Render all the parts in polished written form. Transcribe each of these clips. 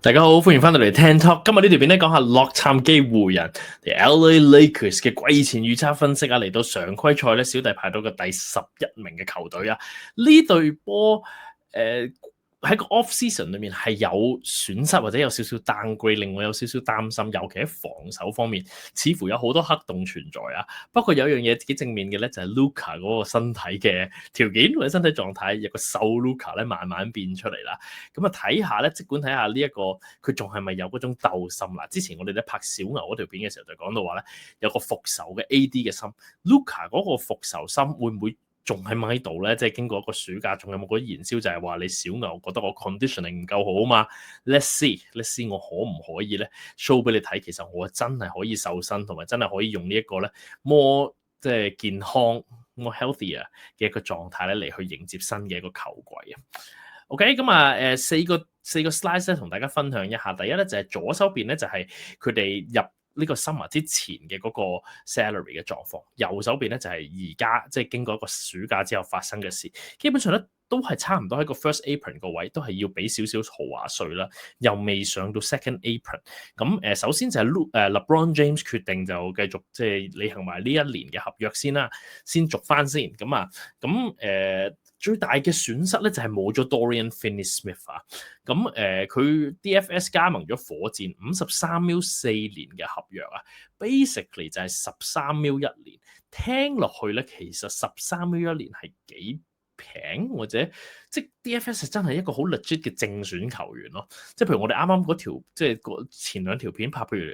大家好，歡迎翻到嚟聽 Talk。今日呢條片咧講下洛杉磯湖人 The LA Lakers 嘅季前預測分析啊，嚟到常規賽咧，小弟排到嘅第11名嘅球隊啊，呢隊波喺個 off season 裏面係有損失或者有少少 downgrade，令我有少少擔心，尤其喺防守方面，似乎有好多黑洞存在啊。不過有樣嘢幾正面嘅咧，就係 Luka 嗰個身體嘅條件或者身體狀態，有個瘦 Luka 咧慢慢變出嚟啦。咁啊睇下咧，即管睇下呢一個佢仲係咪有嗰種鬥心啦？之前我哋咧拍小牛嗰條片嘅時候就講到話咧，有個復仇嘅 AD 嘅心 ，Luka 嗰個復仇心會唔會仲喺咪喺度咧？即係經過一個暑假，仲有冇嗰啲燃燒？就係話你小牛覺得我 conditioning 唔夠好啊嘛？Let's see 我可唔可以咧 show 俾你睇？其實我真係可以瘦身，同埋真係可以用呢一個咧 more 即係健康 more healthier 嘅一個狀態咧嚟去迎接新嘅一個球季啊！OK，咁啊，四個 slides 咧，同大家分享一下。第一咧就係左手邊咧就係佢哋入呢個 summer 之前嘅嗰個 salary 嘅狀況，右手邊咧就係而家即係經過一個暑假之後發生嘅事。基本上咧都係差唔多喺個 first apron 個位，都係要俾少少豪華稅啦，又未上到 second apron。咁首先就係LeBron James 決定就繼續即係履行埋呢一年嘅合約先啦，先續翻先。最大嘅損失咧就係冇咗 Dorian Finney-Smith 啊，咁佢 DFS 加盟咗火箭53 mil 4年嘅合約啊 ，basically 就係13 mil 1年，聽落去咧其實13 mil 1年係幾平，或者即係 DFS 真係一個好 legit 嘅正選球員咯，即係譬如我哋啱啱嗰條即係前兩條片拍，譬如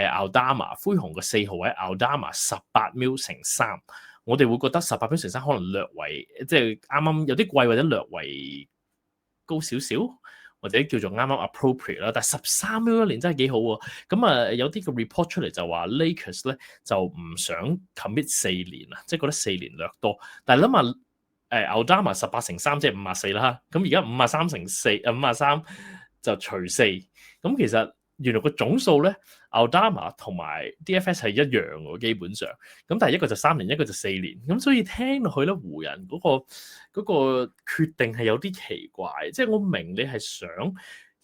Aldama 灰熊嘅4號位 Aldama 18 mil 乘3。我哋會覺得18 mil 乘3可能略為即係啱啱有啲貴或者略為高少少，或者叫做啱啱 appropriate 啦。但係13 mil 1年真係幾好喎。咁啊有啲個 report 出嚟就話 Lakers 咧就唔想 commit 4年啊，即係覺得4年略多。但係諗下Aldama 18乘3即係54啦，咁而家53乘4 53就除4，咁其實原來個總數咧 Aldama 同埋 DFS 係一樣喎，基本上。咁但係一個就3年，一個就4年。咁所以聽落去咧，湖人嗰個決定係有啲奇怪。即係我明你係想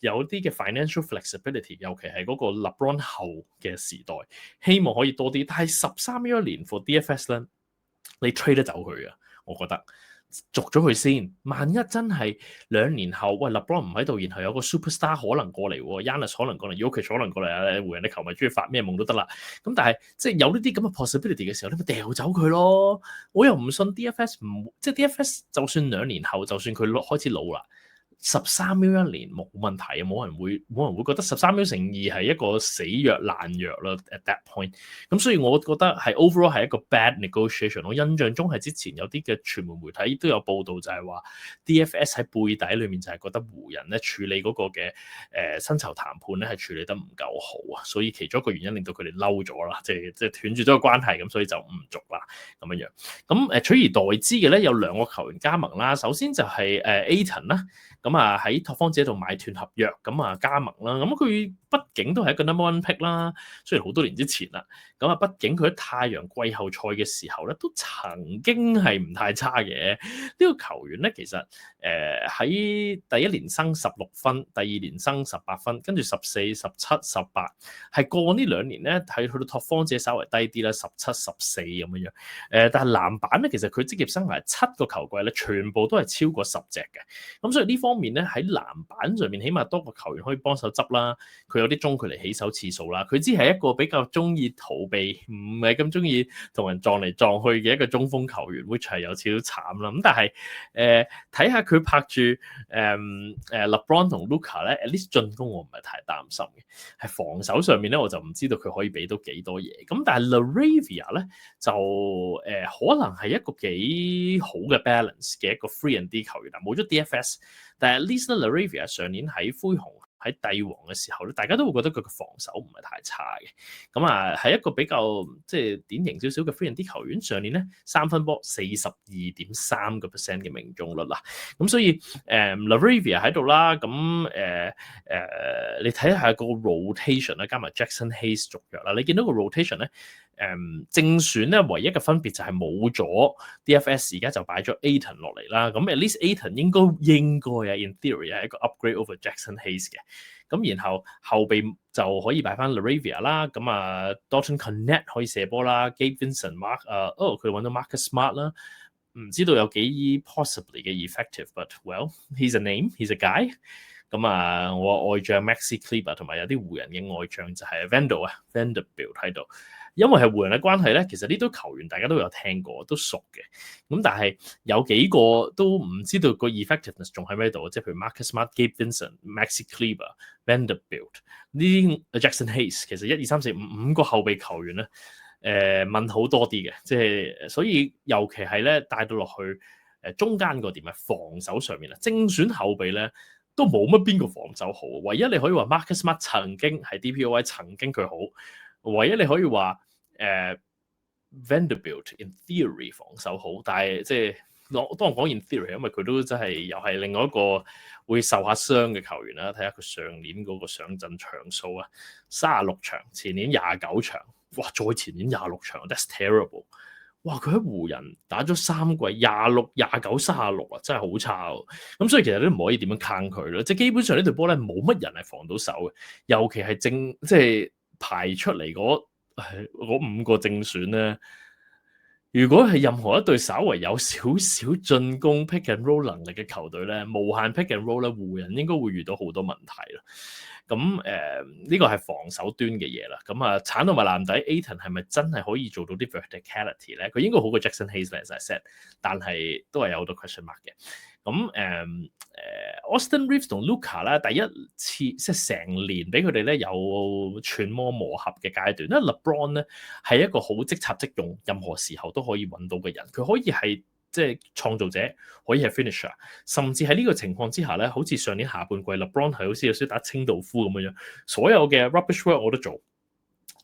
有啲嘅 financial flexibility，尤其係嗰個 LeBron 後嘅時代，希望可以多啲。但係13 mil 1年 for DFS 咧，你 trade 得走佢啊？我覺得。續咗佢先，萬一真係2年後，喂 LeBron 唔喺度，然後有個 superstar 可能過嚟喎 Giannis 可能過嚟 Jokic 可能過嚟啊，湖人啲球迷中意發咩夢都得啦。咁但係即係有呢啲咁嘅 possibility 嘅時候，你咪掉走佢咯。我又唔信 DFS 唔即係 DFS 就算2年後，就算佢開始老啦。13 mil 1年冇問題啊，冇人會覺得13 mil 乘2係一個死約爛約啦。At that point，咁所以我覺得係 overall 係一個 bad negotiation。我印象中係之前有啲嘅傳媒媒體都有報道，就係話 DFS 喺背底裏面就係覺得湖人咧處理嗰個嘅薪酬談判咧係處理得唔夠好啊，所以其中一個原因令到佢哋嬲咗啦，即係斷絕咗個關係，咁所以就唔續啦咁樣樣。咁取而代之嘅咧有2個球員加盟啦，首先就係Ayton 啦。咁啊喺拓荒者度買斷合約，咁啊加盟啦。咁佢畢竟都係一個 number one pick 啦，雖然好多年之前啦。咁啊，畢竟佢喺太陽季後賽嘅時候咧，都曾經係唔太差嘅。呢個球員咧，其實喺第一年生16分，第二年生18分，跟住14、17、18，係過呢2年咧，係去到拓荒者稍微低啲啦，17、14咁樣樣。但係籃板咧，其實佢職業生涯7個球季咧，全部都係超過10隻嘅。咁所以呢方面咧，喺籃板上面，起碼多個球員可以幫手執啦。佢有啲中距離起手次數啦。佢只係一個比較中意逃避，唔係咁中意同人撞嚟撞去嘅一個中鋒球員，which係有少少慘啦。咁但係睇下佢拍住LeBron 同 Luka 咧 ，at least 進攻我唔係太擔心嘅。係防守上面咧，我就唔知道佢可以俾到幾多嘢。咁但係 LaRavia 咧就可能係一個幾好嘅 balance 嘅一個 free and D 球員啦。冇咗 DFS。但係 at least LaRavia 上年喺灰熊喺帝王嘅時候咧，大家都會覺得佢嘅防守唔係太差嘅。咁啊，係一個比較即係典型少少嘅 free and D 球員。上年咧3分波 42.3% 嘅命中率啦。咁所以LaRavia 喺度啦。咁你睇下個 rotation 啦，加埋 Jackson Hayes 續約啦，你見到個 rotation 咧。正選咧，唯一嘅分別就係冇咗 DFS， 而家就擺咗 Ayton 落嚟啦。咁 at least Ayton 應該啊 in theory 係一個 upgrade over Jackson Hayes 嘅。咁然後後備就可以擺翻 Laravia 啦，咁Dalton Connect 可以射波啦 ，Gabe Vincent、佢揾到 Marcus Smart 啦，唔知道有幾 possibly 嘅 effective，but well he's a name，he's a guy。咁我愛將 Maxi Kleber 同埋有啲湖人嘅愛將就係 Vanderbilt 喺度。因為係湖人嘅關係咧，其實呢堆球員大家都有聽過，都熟嘅。咁但係有幾個都唔知道個 effectiveness 仲喺咩度，即係譬如 Marcus Smart、Gabe Vincent、Maxi Kleber、Vanderbilt 呢啲 Jackson Hayes，其實1、2、3、4、5個後備球員咧，問好多啲嘅，即係所以尤其係咧帶到落去中間個點啊，防守上面啊，精選後備咧都冇乜邊個防守好，唯一你可以話 Marcus Smart 曾經係 DPOY 曾經佢好。唯一你可以話Vanderbilt in theory 防守好，但係即係當我講 in theory， 因為佢都真係又係另外一個會受下傷嘅球員啦。睇下佢上年嗰個上陣場數啊，36場，前年29場，哇！再前年26場 ，that's terrible。哇！佢喺湖人打咗3季，26、29、36啊，真係好差喎。咁所以其實都唔可以點樣抗佢咯。即係基本上呢隊波咧冇乜人係防到手嘅，尤其係即係排出嚟嗰5個正選咧。如果係任何一隊稍為有少少進攻 pick and roll 能力嘅球隊咧，無限 pick and roll 咧，湖人應該會遇到好多問題啦。咁呢個係防守端嘅嘢啦。咁鏟同埋籃底 Ayton 係咪真係可以做到啲 verticality 咧？佢應該好過 Jackson Hayes 咧，as I said，但係都係有好多 question mark 嘅。咁Austin Reeves 同 Luka 咧，第一次即係成年俾佢哋咧有揣摩磨合嘅階段。因為 LeBron 咧係一個好即插即用，任何時候都可以揾到嘅人。佢可以係即係創造者，可以係 finisher， 甚至喺呢個情況之下咧，好似上年下半季 LeBron 係好似有少少打清道夫咁樣，所有嘅 rubbish work 我都做。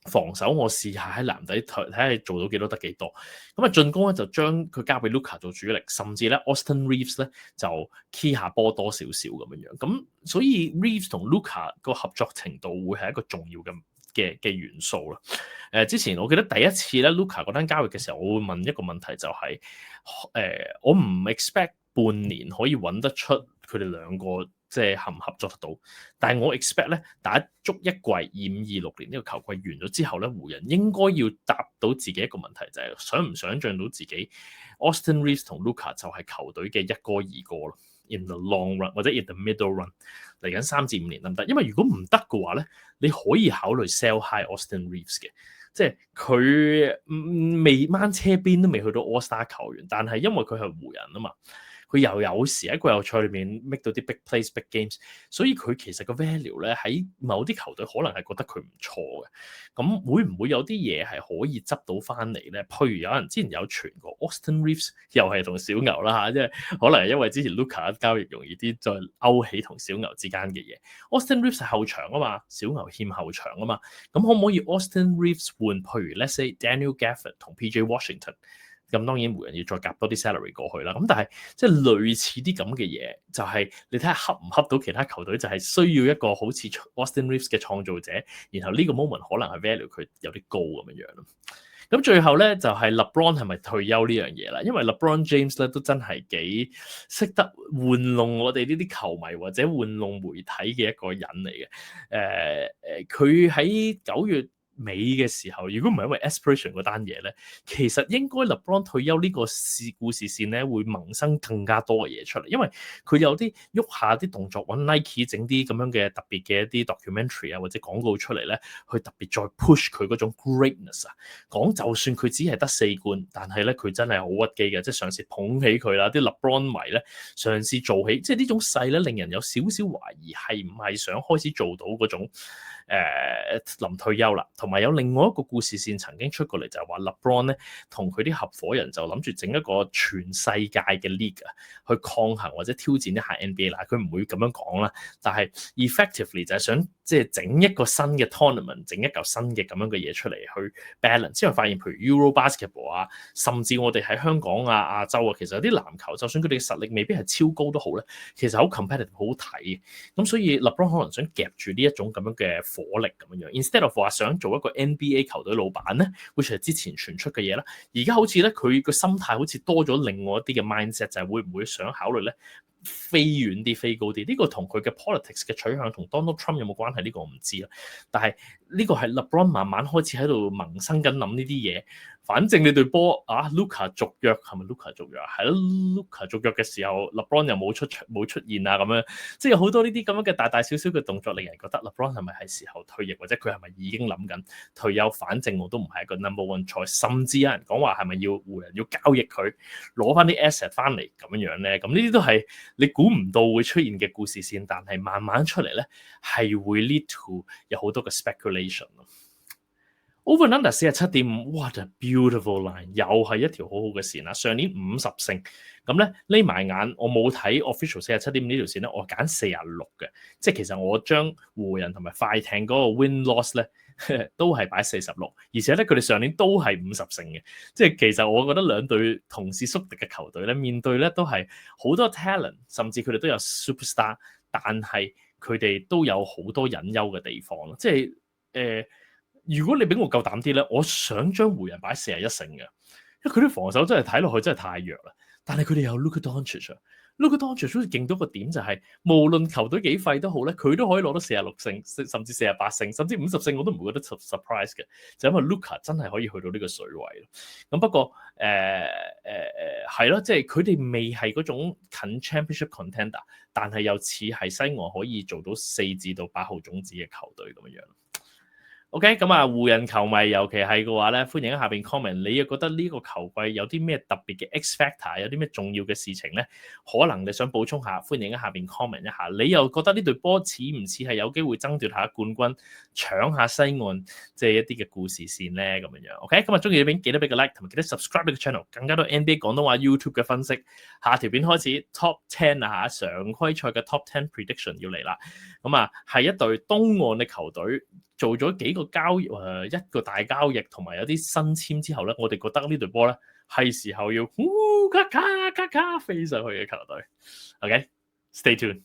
防守我試下喺籃底睇下做到幾多得幾多，咁進攻咧就將佢交俾 Luka 做主力，甚至咧 Austin Reeves 咧就 key 下波多少少咁樣，咁所以 Reeves 同 Luka 個合作程度會係一個重要嘅元素啦。之前我記得第一次咧 Luka 嗰單交易嘅時候，我會問一個問題就係、我唔 expect 半年可以揾得出佢哋兩個。即係合唔合作得到，但係我 expect 咧打足一季25-26年呢個球季完咗之後咧，湖人應該要答到自己一個問題，就係想唔想像到自己 Austin Reeves 同 Luka 就係球隊嘅一哥二哥咯。In the long run 或者 in the middle run 嚟緊3至5年得唔得？因為如果唔得嘅話咧，你可以考慮 sell high Austin Reeves 嘅，即係佢未掹車邊都未去到 All Star 球員，但係因為佢係湖人啊嘛。佢又有時喺季後賽裏面 make 到啲 big plays、big games， 所以佢其實個 value 咧喺某啲球隊可能係覺得佢唔錯嘅。咁會唔會有啲嘢係可以執到翻嚟咧？譬如有人之前有傳過 Austin Reeves 又係同小牛啦嚇，即係可能係因為之前 Luka 交易容易啲，再勾起同小牛之間嘅嘢。Austin Reeves 係後場啊嘛，小牛欠後場啊嘛，咁可唔可以 Austin Reeves 換？譬如 let's say Daniel Gafford 同 PJ Washington。咁當然湖人要再夾多啲 salary 過去啦，咁但係即係類似啲咁嘅嘢，就係你睇下恰唔恰到其他球隊，就係需要一個好似 Austin Reeves 嘅創造者，然後呢個 moment 可能係 value 佢有啲高咁樣咯。咁最後咧就係 LeBron 係咪退休呢樣嘢啦？因為 LeBron James 咧都真係幾識得玩弄我哋呢啲球迷或者玩弄媒體嘅一個人嚟嘅。佢喺9月尾嘅時候，如果唔係因為 Aspiration 嗰單嘢咧，其實應該 LeBron 退休呢個故事線咧會萌生更加多嘅嘢出嚟，因為佢有啲喐下啲動作，揾 Nike 整啲咁樣嘅特別嘅一啲 documentary 啊或者廣告出嚟咧，去特別再 push 佢嗰種 greatness 啊，講就算佢只係得4冠，但係咧佢真係好屈機嘅，即係嘗試捧起佢啦，啲 LeBron 迷咧嘗試做起，即係呢種勢咧令人有少少懷疑係唔係想開始做到嗰種臨退休啦。同埋有另外一個故事線曾經出過嚟，就係話 LeBron 咧同佢啲合夥人就諗住整一個全世界嘅 league 啊，去抗衡或者挑戰一下 NBA 啦。佢唔會咁樣講啦，但係 effectively 就係想即係整一個新嘅 tournament， 整一嚿新嘅咁樣嘅嘢出嚟去 balance。之後發現譬如 Euro Basketball 啊，甚至我哋喺香港啊、亞洲啊，其實有啲籃球，就算佢哋嘅實力未必係超高都好咧，其實好 competitive 好睇嘅。咁所以 LeBron 可能想夾住呢一種咁樣嘅火力咁樣，instead of 話想做一個 NBA 球隊老闆咧，which係之前傳出嘅嘢啦。而家好似咧佢個心態好似多咗另外一啲嘅 mindset，就係會唔會想考慮咧飛遠啲、飛高啲。呢個同佢嘅 politics 嘅取向同 Donald Trump 有冇關係？呢個我唔知啦。但係呢個係 LeBron 慢慢開始喺度萌生緊諗呢啲嘢。反正你隊波啊 ，Luka 續約係咪 Luka 續約？係咯，Luka 續約嘅時候，LeBron 又冇出現啊咁樣，即係有好多呢啲咁樣嘅大大小小嘅動作，令人覺得 LeBron 係咪係時候退役，或者佢係咪已經諗緊退休？反正我都唔係一個 number one choice，甚至有人講話係咪要湖人要交易佢，攞翻啲 asset 翻嚟咁樣咧？咁呢啲都係你估唔到會出現嘅故事線，但係慢慢出嚟咧係會 lead to 有好多嘅 speculation 咯。Over under 47.5 ，what a beautiful line， 又係一條好好嘅線啦。上年50勝，咁咧匿埋眼，我冇睇 official 47.5呢條線咧，我揀46嘅，即係其實我將湖人同埋快艇嗰個 win loss 咧都係擺46，而且咧佢哋上年都係50勝嘅，即係其實我覺得兩隊同時宿敵嘅球隊咧，面對咧都係好多 talent，甚至佢哋都有 superstar， 但係佢哋都有好多隱憂嘅地方咯，即係如果你俾我夠膽啲咧，我想將湖人擺41勝嘅，因為佢啲防守真係睇落去真係太弱啦。但係佢哋有 Luka Doncic，Luka Doncic 好似勁到個點就係，無論球隊幾廢都好咧，佢都可以攞到46勝，甚至48勝，甚至50勝我都唔會覺得 surprise 嘅，就因為 Luka 真係可以去到呢個水位咯。咁不過係咯，即係佢哋未係嗰種近 championship contender，但係又似係西岸可以做到4至到8號種子嘅球隊咁樣。OK， 咁湖人球迷尤其係嘅話咧，歡迎喺下邊 comment， 你又覺得呢個球季有啲咩特別嘅 X factor， 有啲咩重要嘅事情咧？可能你想補充下，歡迎喺下邊 comment 一下。你又覺得呢隊波似唔似係有機會爭奪下冠軍，搶下西岸即係一啲嘅故事線咧？咁樣 OK， 咁中意嘅片記得俾個 like，同埋記得 subscribe 呢個 channel， 更加多 NBA 廣東話 YouTube 嘅分析。下條片開始 Top 10啊嚇，常規賽嘅 Top 10 prediction 要嚟啦。咁係一隊東岸嘅球隊。做咗幾個交易，一個大交易同埋有啲新簽之後咧，我哋覺得呢隊波咧係時候要咔咔咔咔飛上去嘅球隊。OK，stay tuned。